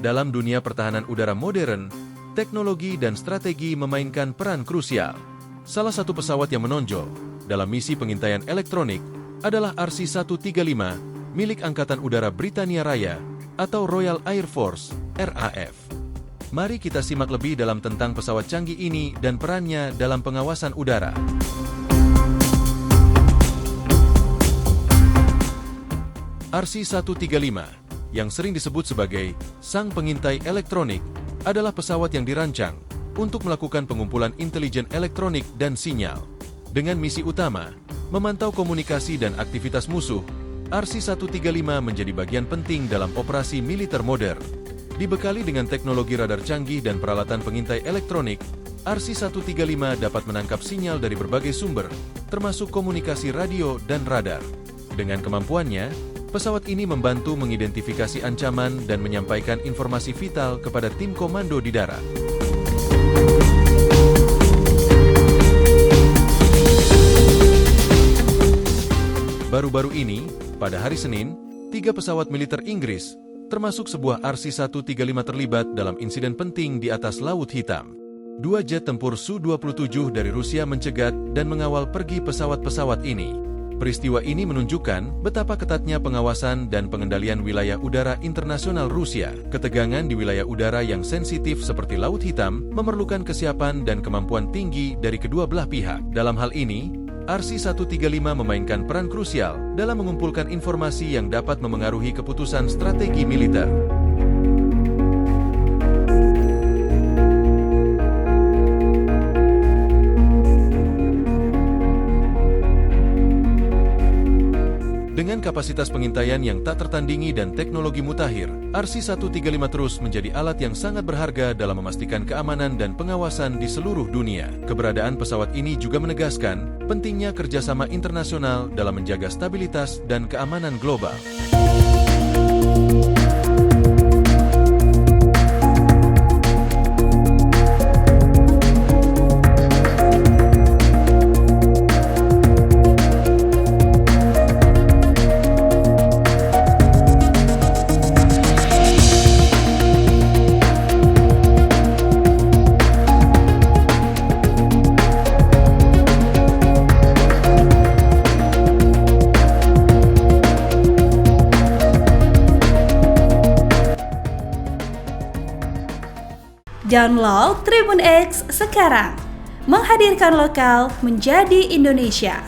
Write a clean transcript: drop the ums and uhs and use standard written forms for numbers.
Dalam dunia pertahanan udara modern, teknologi dan strategi memainkan peran krusial. Salah satu pesawat yang menonjol dalam misi pengintaian elektronik adalah RC-135 milik Angkatan Udara Britania Raya atau Royal Air Force, RAF. Mari kita simak lebih dalam tentang pesawat canggih ini dan perannya dalam pengawasan udara. RC-135 yang sering disebut sebagai sang pengintai elektronik adalah pesawat yang dirancang untuk melakukan pengumpulan intelijen elektronik dan sinyal. Dengan misi utama, memantau komunikasi dan aktivitas musuh, RC-135 menjadi bagian penting dalam operasi militer modern. Dibekali dengan teknologi radar canggih dan peralatan pengintai elektronik, RC-135 dapat menangkap sinyal dari berbagai sumber, termasuk komunikasi radio dan radar. Dengan kemampuannya, pesawat ini membantu mengidentifikasi ancaman dan menyampaikan informasi vital kepada tim komando di darat. Baru-baru ini, pada hari Senin, 3 pesawat militer Inggris, termasuk sebuah RC-135 terlibat dalam insiden penting di atas Laut Hitam. 2 jet tempur Su-27 dari Rusia mencegat dan mengawal pergi pesawat-pesawat ini. Peristiwa ini menunjukkan betapa ketatnya pengawasan dan pengendalian wilayah udara internasional Rusia. Ketegangan di wilayah udara yang sensitif seperti Laut Hitam memerlukan kesiapan dan kemampuan tinggi dari kedua belah pihak. Dalam hal ini, RC-135 memainkan peran krusial dalam mengumpulkan informasi yang dapat memengaruhi keputusan strategi militer. Dengan kapasitas pengintaian yang tak tertandingi dan teknologi mutakhir, RC-135 terus menjadi alat yang sangat berharga dalam memastikan keamanan dan pengawasan di seluruh dunia. Keberadaan pesawat ini juga menegaskan pentingnya kerjasama internasional dalam menjaga stabilitas dan keamanan global. Download Tribun X sekarang, menghadirkan lokal menjadi Indonesia.